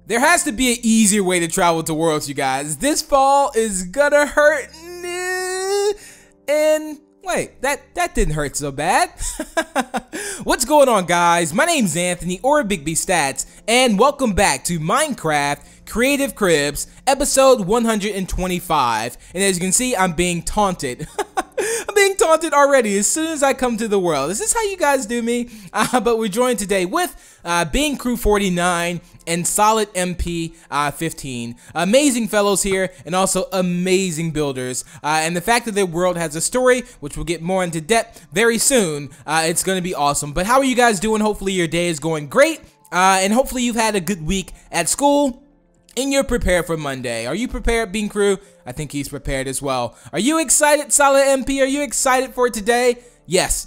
There has to be an easier way to travel to worlds, you guys. This fall is gonna hurt. And wait, that didn't hurt so bad. What's going on, guys? My name's Anthony, or Big B Statz, and welcome back to Minecraft Creative Cribs, episode 125. And as you can see, I'm being taunted. I'm being taunted already as soon as I come to the world. Is this how you guys do me? But we're joined today with Being Crew 49 and Solid MP 15. Amazing fellows here, and also amazing builders. And the fact that their world has a story, which we'll get more into depth very soon, it's going to be awesome. But how are you guys doing? Hopefully your day is going great, and hopefully you've had a good week at school. And you're prepared for Monday. Are you prepared, Bean Crew? I think he's prepared as well. Are you excited, Solid MP? Are you excited for today? Yes.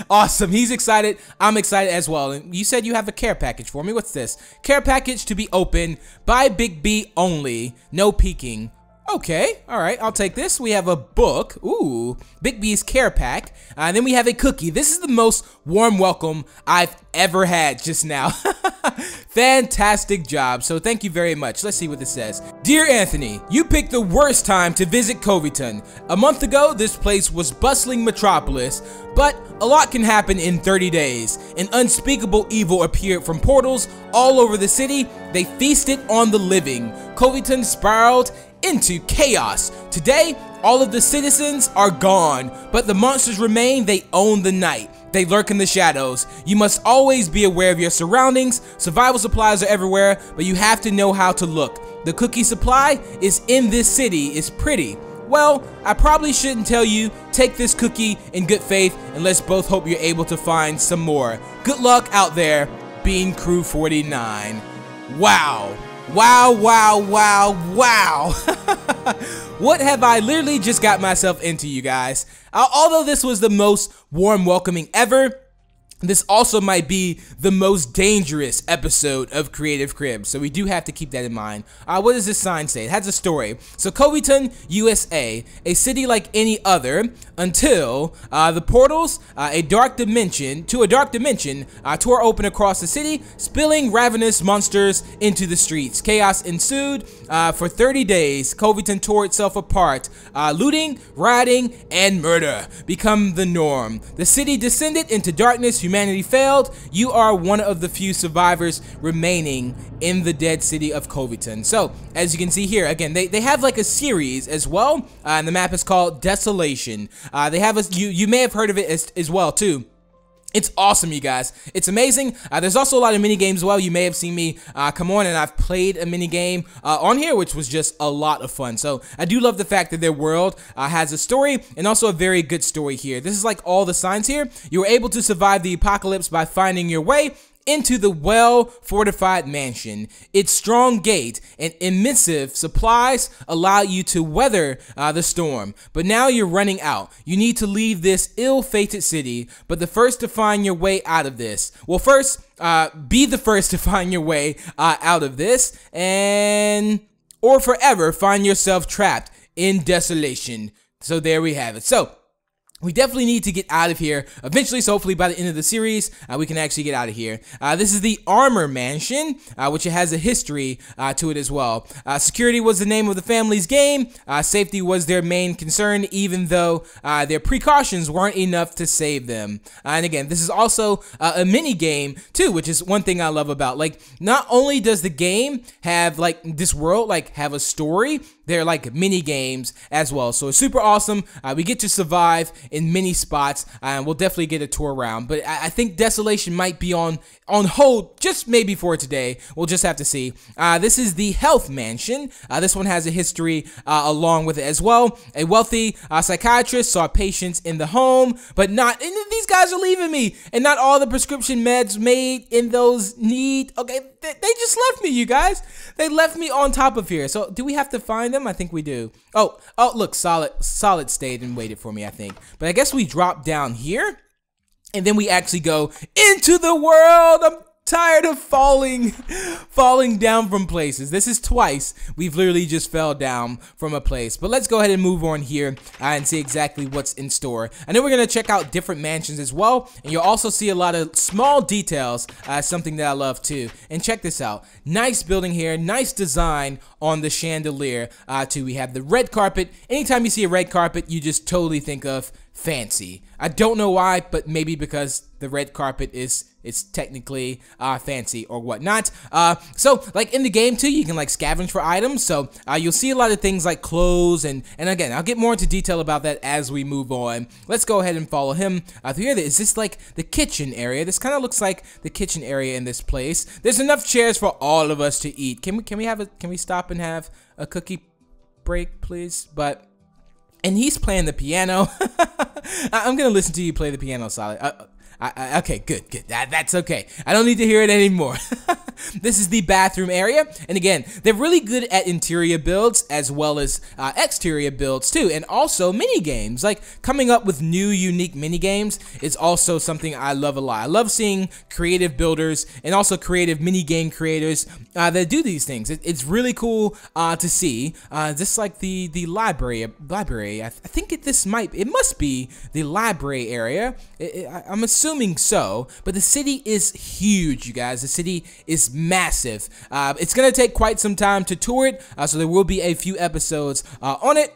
Awesome. He's excited. I'm excited as well. And you said you have a care package for me. What's this? Care package to be opened by Big B only. No peeking. Okay, alright, I'll take this. We have a book. Ooh, Big B's care pack. And then we have a cookie. This is the most warm welcome I've ever had just now. Fantastic job. So thank you very much. Let's see what this says. Dear Anthony, you picked the worst time to visit Covyton. A month ago, this place was bustling metropolis, but a lot can happen in 30 days. An unspeakable evil appeared from portals all over the city. They feasted on the living. Covyton spiraled into chaos. Today, all of the citizens are gone, but the monsters remain. They own the night. They lurk in the shadows. You must always be aware of your surroundings. Survival supplies are everywhere, but you have to know how to look. The cookie supply is in this city. It's pretty. Well, I probably shouldn't tell you. Take this cookie in good faith, and let's both hope you're able to find some more. Good luck out there, Bean Crew 49. Wow. Wow, wow, wow, wow. What have I literally just got myself into, you guys? Although this was the most warm welcoming ever, this also might be the most dangerous episode of Creative Cribs, so we do have to keep that in mind. What does this sign say? It has a story. So Covyton, USA, a city like any other, until the portals, to a dark dimension, tore open across the city, spilling ravenous monsters into the streets. Chaos ensued. For 30 days, Covyton tore itself apart. Looting, rioting, and murder become the norm. The city descended into darkness. Humanity failed. You are one of the few survivors remaining in the dead city of Covyton. So, as you can see here, again, they have like a series as well, and the map is called Desolation. They have a, you may have heard of it as well too. It's awesome, you guys. It's amazing. There's also a lot of mini games as well. You may have seen me come on, and I've played a mini game on here, which was just a lot of fun. So I do love the fact that their world has a story, and also a very good story here. This is like all the signs here. You were able to survive the apocalypse by finding your way into the well-fortified mansion. Its strong gate and immense supplies allow you to weather the storm. But now you're running out. You need to leave this ill-fated city, but the first to find your way out of this. Well, first, be the first to find your way out of this, or forever find yourself trapped in desolation. So there we have it. So we definitely need to get out of here eventually, so hopefully by the end of the series, we can actually get out of here. This is the Armor Mansion, which has a history to it as well. Security was the name of the family's game. Safety was their main concern, even though their precautions weren't enough to save them. And again, this is also a mini game too, which is one thing I love about. Like, not only does the game have like this world like have a story, they're like mini games as well. So it's super awesome. We get to survive in many spots, and we'll definitely get a tour around. But I think Desolation might be on hold just maybe for today. We'll just have to see. This is the Health Mansion. This one has a history along with it as well. A wealthy psychiatrist saw patients in the home, but not, and these guys are leaving me, and not all the prescription meds made in those need. Okay, they just left me, you guys. They left me on top of here. So do we have to find them? I think we do. Oh, look, Solid stayed and waited for me, I think. But I guess we drop down here, and then we actually go into the world. I'm tired of falling down from places. This is twice we've literally just fell down from a place. But let's go ahead and move on here and see exactly what's in store. I know we're gonna check out different mansions as well, and you'll also see a lot of small details, something that I love too. And check this out, nice building here, nice design on the chandelier too. We have the red carpet. Anytime you see a red carpet, you just totally think of fancy. I don't know why, but maybe because the red carpet is technically fancy or whatnot. So like in the game too, you can like scavenge for items. So you'll see a lot of things like clothes, and again, I'll get more into detail about that as we move on. Let's go ahead and follow him through here. Is this like the kitchen area? This kind of looks like the kitchen area in this place. There's enough chairs for all of us to eat. Can we stop and have a cookie break, please? And he's playing the piano. I'm gonna listen to you play the piano, Solid. Okay, good. That's okay. I don't need to hear it anymore. This is the bathroom area, and again, they're really good at interior builds as well as exterior builds too, and also mini games. Like coming up with new, unique mini games is also something I love a lot. I love seeing creative builders and also creative mini game creators that do these things. It's really cool to see. Just like the library. I think it must be the library area. I'm assuming so, but the city is huge, you guys. The city is massive. It's gonna take quite some time to tour it, so there will be a few episodes on it.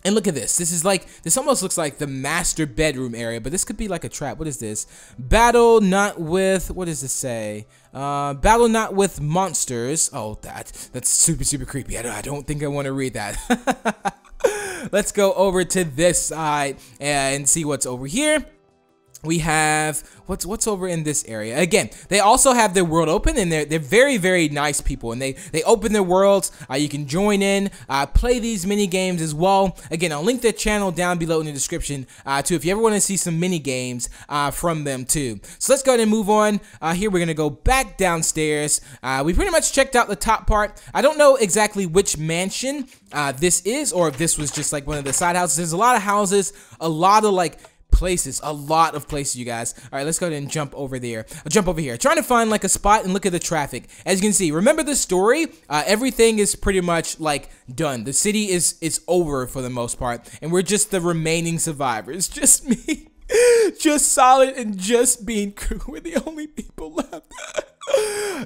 And look at this. This almost looks like the master bedroom area, but this could be like a trap. What is this? Battle not with, what does this say? Battle not with monsters. Oh, that's super creepy. I don't think I want to read that. Let's go over to this side and see what's over here. We have what's over in this area. Again, they also have their world open, and they're very nice people, and they open their worlds. You can join in, play these mini games as well. Again, I'll link their channel down below in the description too, if you ever want to see some mini games from them too. So let's go ahead and move on. Here we're gonna go back downstairs. We pretty much checked out the top part. I don't know exactly which mansion this is, or if this was just like one of the side houses. There's a lot of houses, a lot of like places, a lot of places, you guys. All right, let's go ahead and jump over there. I'll jump over here, trying to find like a spot and look at the traffic. As you can see, remember the story, everything is pretty much like done. The city is over for the most part, and we're just the remaining survivors. Just me, just Solid, and just Bean Crew. We're the only people left.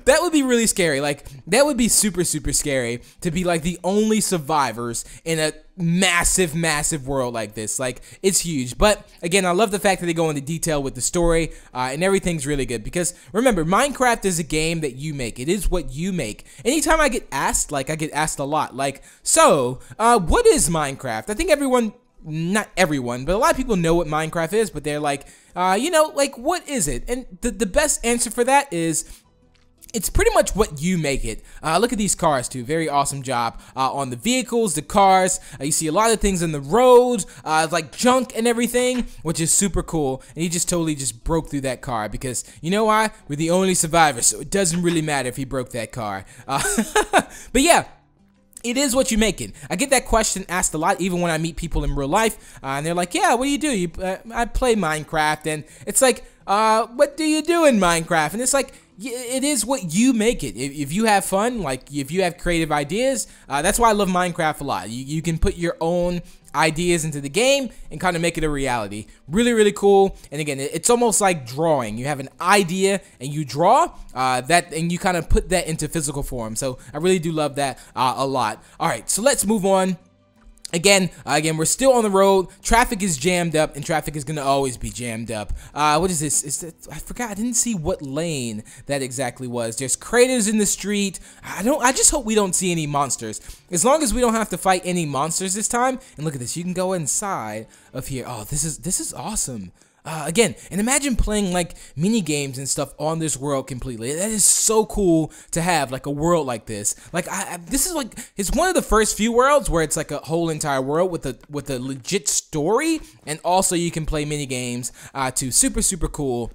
That would be really scary. Like, that would be super scary to be like the only survivors in a massive world like this. Like, it's huge. But again, I love the fact that they go into detail with the story, and everything's really good, because remember, Minecraft is a game that you make. It is what you make. Anytime I get asked, like I get asked a lot, like, so what is Minecraft? I think everyone, not everyone, but a lot of people know what Minecraft is, but they're like, you know, like, what is it? And the best answer for that is, it's pretty much what you make it. Look at these cars too. Very awesome job on the vehicles, the cars. You see a lot of things in the road, like junk and everything, which is super cool. And he just totally just broke through that car, because you know why? We're the only survivors, so it doesn't really matter if he broke that car. But yeah. It is what you make it. I get that question asked a lot, even when I meet people in real life, and they're like, yeah, what do you do? I play Minecraft, and it's like, what do you do in Minecraft? And it's like, it is what you make it. If you have fun, like if you have creative ideas, that's why I love Minecraft a lot. You can put your own ideas into the game and kind of make it a reality. Really cool. And again, it's almost like drawing. You have an idea and you draw that, and you kind of put that into physical form. So I really do love that a lot. All right, so let's move on. Again, we're still on the road. Traffic is jammed up, and traffic is gonna always be jammed up. What is this? I forgot. I didn't see what lane that exactly was. There's craters in the street. I just hope we don't see any monsters. As long as we don't have to fight any monsters this time. And look at this. You can go inside of here. Oh, this is awesome. Again, and imagine playing like mini games and stuff on this world completely. That is so cool to have, like a world like this. Like this is like, it's one of the first few worlds where it's like a whole entire world with a legit story, and also you can play mini games too. Super cool.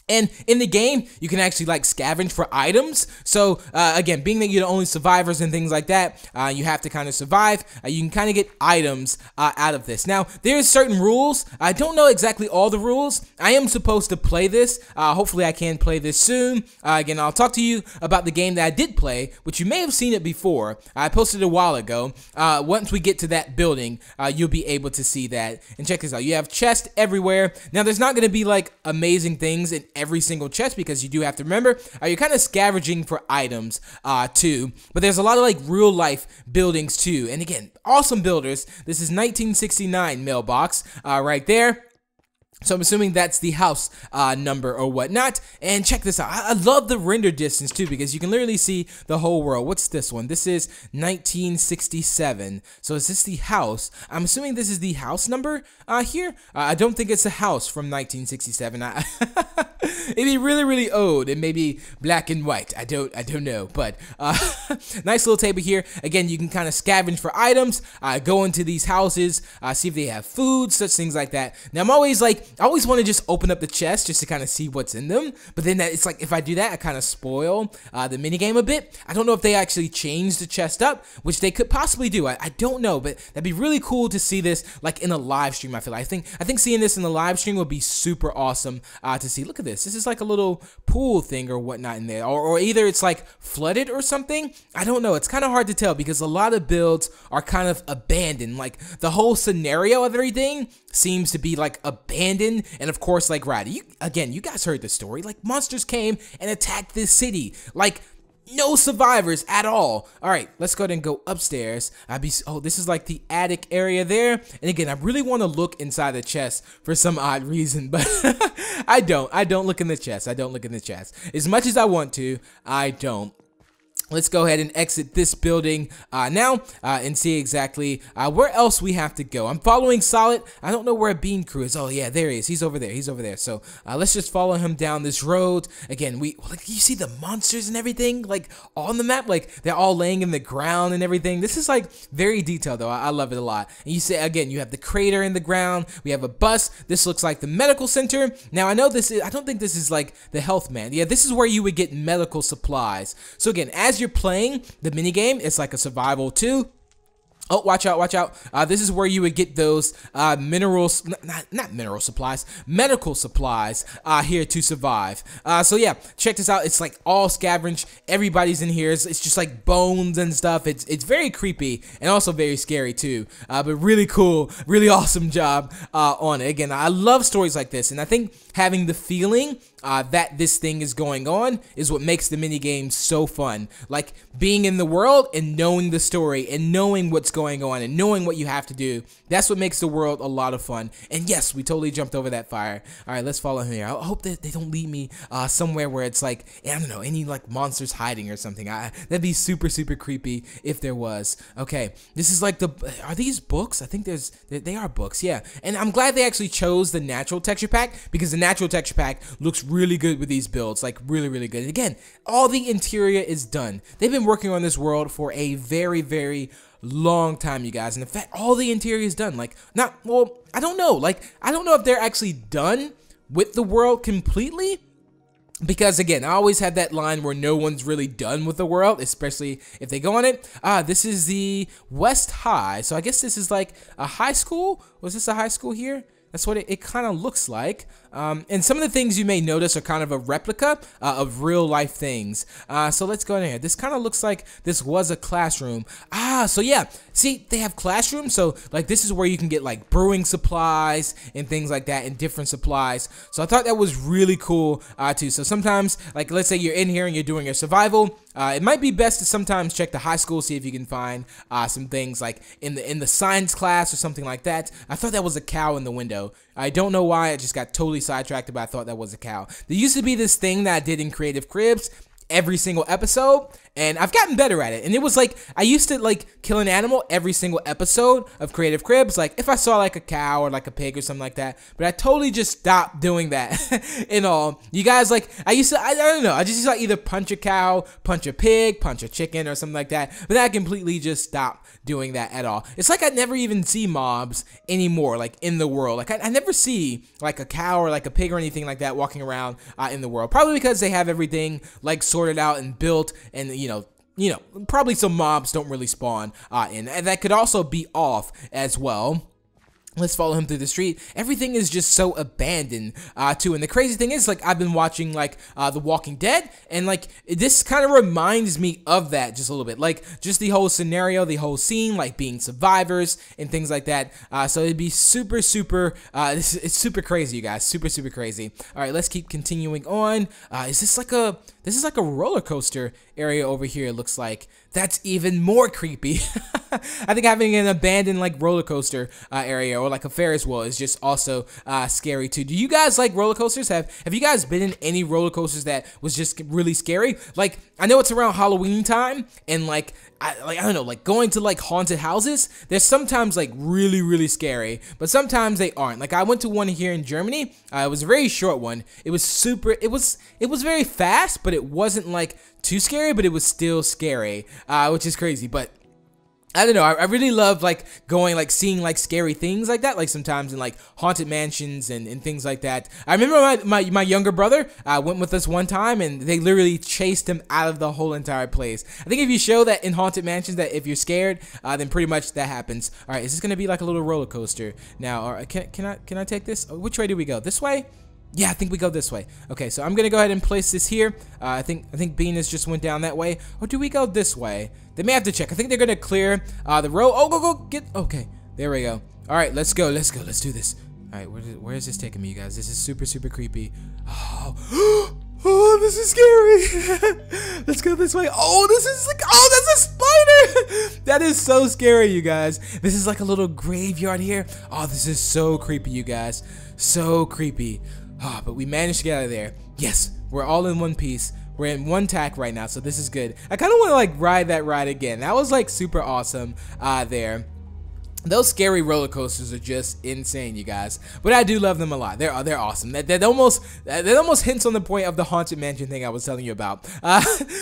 And in the game, you can actually like scavenge for items. So again, being that you're the only survivors and things like that, you have to kind of survive. You can kind of get items out of this. Now, there's certain rules. I don't know exactly all the rules. I am supposed to play this. Hopefully, I can play this soon. Again, I'll talk to you about the game that I did play, which you may have seen it before. I posted it a while ago. Once we get to that building, you'll be able to see that. And check this out. You have chests everywhere. Now, there's not going to be like amazing things in every single chest because you do have to remember you're kind of scavenging for items too, but there's a lot of like real life buildings too. And again, awesome builders. This is 1969 mailbox right there. So I'm assuming that's the house number or whatnot. And check this out. I love the render distance too because you can literally see the whole world. What's this one? This is 1967. So is this the house? I'm assuming this is the house number here. I don't think it's a house from 1967. It'd be really, really old and maybe black and white. I don't know. But nice little table here. Again, you can kind of scavenge for items, go into these houses, see if they have food, such things like that. Now I'm always like, I always want to just open up the chest just to kind of see what's in them, but then it's like if I do that, I kind of spoil the minigame a bit. I don't know if they actually changed the chest up, which they could possibly do. I don't know, but that'd be really cool to see this like in a live stream. I feel like I think seeing this in the live stream would be super awesome to see. Look at this. This is like a little pool thing or whatnot in there, or either it's like flooded or something. I don't know. It's kind of hard to tell because a lot of builds are kind of abandoned. Like the whole scenario of everything seems to be like abandoned. And of course, like Roddy, you guys heard the story. Like monsters came and attacked this city. Like no survivors at all. All right, let's go ahead and go upstairs. Oh, this is like the attic area there. And again, I really want to look inside the chest for some odd reason, but I don't look in the chest. I don't look in the chest. As much as I want to, I don't. Let's go ahead and exit this building now and see exactly where else we have to go. I'm following Solid. I don't know where Bean Crew is. Oh, yeah, there he is. He's over there. He's over there. So let's just follow him down this road. Again, like, you see the monsters and everything like on the map. Like they're all laying in the ground and everything. This is like very detailed, though. I love it a lot. And you see, again, you have the crater in the ground. We have a bus. This looks like the medical center. Now, I know this is, I don't think this is like the health man. Yeah, this is where you would get medical supplies. So again, as you're playing the minigame, it's like a survival too. Oh, watch out, watch out. This is where you would get those minerals, not mineral supplies, medical supplies here to survive. So yeah, check this out. It's like all scavenged. Everybody's in here. It's just like bones and stuff. It's very creepy and also very scary too. But really cool, really awesome job on it. Again, I love stories like this, and I think having the feeling that this thing is going on is what makes the minigame so fun. Like being in the world and knowing the story and knowing what's going on and knowing what you have to do. That's what makes the world a lot of fun. And yes, we totally jumped over that fire. All right, let's follow him here. I hope that they don't lead me somewhere where it's like, I don't know, any like monsters hiding or something. That'd be super, super creepy if there was. Okay, this is like are these books? I think they are books, yeah. And I'm glad they actually chose the natural texture pack because the natural texture pack looks really good with these builds, like really, really good. And again, all the interior is done. They've been working on this world for a very, very long time, you guys. And in fact, all the interior is done. Like, I don't know. Like, I don't know if they're actually done with the world completely. Because again, I always have that line where no one's really done with the world, especially if they go on it. This is the West High. So I guess this is like a high school. Was this a high school here? That's what it kind of looks like. And some of the things you may notice are kind of a replica of real life things. So let's go in here. This kind of looks like this was a classroom. So yeah, see, they have classrooms. So like this is where you can get like brewing supplies and things like that and different supplies. So I thought that was really cool too. So sometimes, like let's say you're in here and you're doing your survival, it might be best to sometimes check the high school, see if you can find some things like in the science class or something like that. I thought that was a cow in the window. I don't know why, I just got totally sidetracked, but I thought that was a cow. There used to be this thing that I did in Creative Cribs every single episode, and I've gotten better at it. And it was like, I used to like kill an animal every single episode of Creative Cribs, like if I saw like a cow or like a pig or something like that, but I totally just stopped doing that. In all, you guys, like, I don't know, I just used to like either punch a cow, punch a pig, punch a chicken or something like that, but I completely just stopped doing that at all. It's like I never even see mobs anymore, like in the world. Like I never see like a cow or like a pig or anything like that walking around in the world, probably because they have everything like sorted out and built, and probably some mobs don't really spawn in, and that could also be off as well. Let's follow him through the street. Everything is just so abandoned, too. And the crazy thing is, like, I've been watching, like, The Walking Dead, and, like, this kind of reminds me of that just a little bit. Like, just the whole scenario, the whole scene, like, being survivors and things like that. So it'd be super, it's super crazy, you guys. Super, super crazy. All right, let's keep continuing on. This is like a roller coaster area over here, it looks like. That's even more creepy. I think having an abandoned like roller coaster area or like a Ferris wheel is just also scary too. Do you guys like roller coasters? Have you guys been in any roller coasters that was just really scary? Like, I know it's around Halloween time, and like I don't know, like going to like haunted houses, they're sometimes like really scary, but sometimes they aren't. Like I went to one here in Germany. It was a very short one. It was very fast, but it wasn't like too scary, but it was still scary, which is crazy. But I don't know, I really love like going, like seeing like scary things like that, like sometimes in like haunted mansions and things like that. I remember my younger brother went with us one time, and they literally chased him out of the whole entire place. I think if you show that in haunted mansions, that if you're scared, then pretty much that happens. All right, is this gonna be like a little roller coaster now? All right, can I take this? Oh, which way do we go? This way? Yeah, I think we go this way. Okay, so I'm gonna go ahead and place this here. I think Venus just went down that way. Or do we go this way? They may have to check. I think they're gonna clear the road. Oh, go get. Okay, there we go. All right, let's go. Let's do this. All right, where is this taking me, you guys? This is super creepy. Oh, oh, this is scary. Let's go this way. Oh, this is like, oh, that's a spider. That is so scary, you guys. This is like a little graveyard here. Oh, this is so creepy, you guys. So creepy. Oh, but we managed to get out of there. Yes, we're all in one piece. We're in one tack right now, so this is good. I kind of want to like ride that ride again. That was like super awesome there. Those scary roller coasters are just insane, you guys. But I do love them a lot. They're awesome. That almost hints on the point of the haunted mansion thing I was telling you about.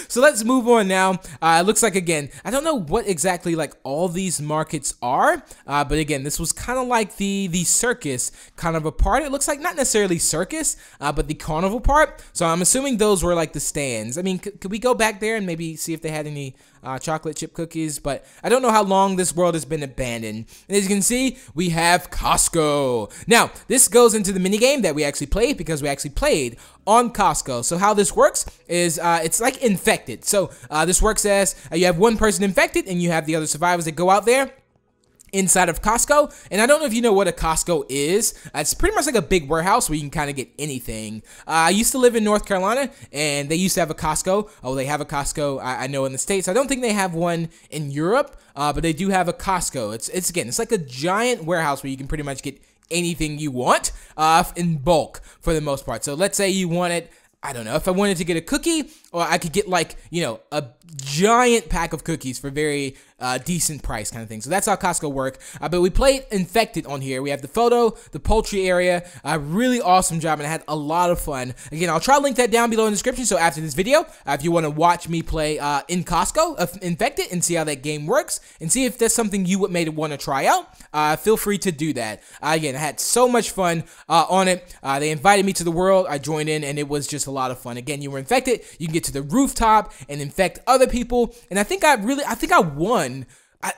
So let's move on now. It looks like, again, I don't know what exactly like all these markets are, but again, this was kind of like the circus kind of a part. It looks like not necessarily circus, but the carnival part. So I'm assuming those were like the stands. I mean, could we go back there and maybe see if they had any chocolate chip cookies? But I don't know how long this world has been abandoned. And as you can see, we have Costco. Now, this goes into the minigame that we actually played, because we actually played on Costco. So how this works is it's like infected. So this works as you have one person infected, and you have the other survivors that go out there inside of Costco. And I don't know if you know what a Costco is. It's pretty much like a big warehouse where you can kind of get anything. I used to live in North Carolina, and they used to have a Costco. Oh, they have a Costco, I know, in the States. I don't think they have one in Europe, but they do have a Costco. It's like a giant warehouse where you can pretty much get anything you want in bulk for the most part. So let's say you wanted, I don't know, if I wanted to get a cookie, or I could get like, a giant pack of cookies for very decent price kind of thing. So that's how Costco work. But we played Infected on here. We have the photo, the poultry area. A really awesome job, and I had a lot of fun. Again, I'll try to link that down below in the description. So after this video, if you want to watch me play in Costco Infected and see how that game works, and see if that's something you may want to try out, feel free to do that. Again, I had so much fun on it. They invited me to the world. I joined in, and it was just a lot of fun. Again, you were infected. You can get to the rooftop and infect other people, and I think I won.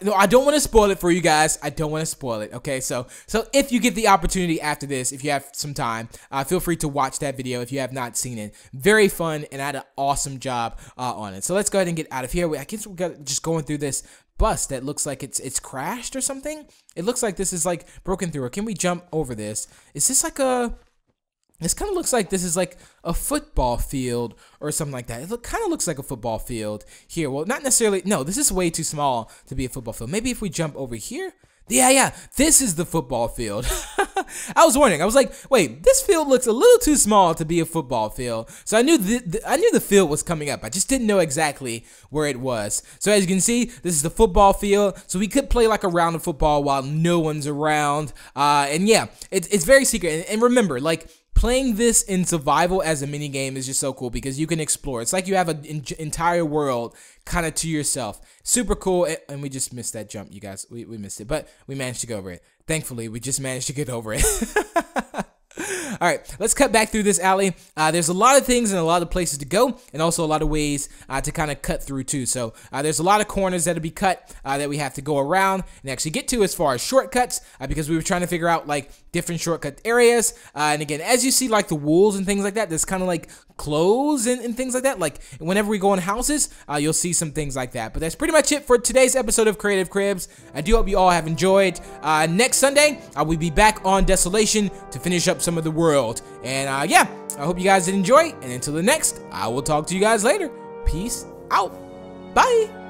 No, I don't want to spoil it for you guys. I don't want to spoil it, okay? So if you get the opportunity after this, if you have some time, feel free to watch that video if you have not seen it. Very fun, and I had an awesome job on it. So let's go ahead and get out of here. I guess we're just going through this bus that looks like it's crashed or something. It looks like this is like broken through. Or can we jump over this? Is this like a... This kind of looks like this is like a football field or something like that. It kind of looks like a football field here. Well, not necessarily. No, this is way too small to be a football field. Maybe if we jump over here, Yeah, this is the football field. I was wondering. I was like, wait, this field looks a little too small to be a football field. So I knew the field was coming up. I just didn't know exactly where it was. So as you can see, this is the football field. So we could play like a round of football while no one's around. And yeah, it's very secret. And remember, like, playing this in survival as a mini game is just so cool because you can explore. It's like you have an entire world kind of to yourself. Super cool. And we just missed that jump, you guys. We missed it, but we managed to go over it. Thankfully, we just managed to get over it. All right, let's cut back through this alley. There's a lot of things and a lot of places to go, and also a lot of ways to kind of cut through too. So there's a lot of corners that'll be cut that we have to go around and actually get to as far as shortcuts because we were trying to figure out like different shortcut areas. And again, as you see, like the walls and things like that, there's kind of like clothes and things like that. Like whenever we go in houses, you'll see some things like that. But that's pretty much it for today's episode of Creative Cribs. I do hope you all have enjoyed. Next Sunday, we'll be back on Desolation to finish up some of the world. And yeah, I hope you guys did enjoy. And until the next, I will talk to you guys later. Peace out. Bye.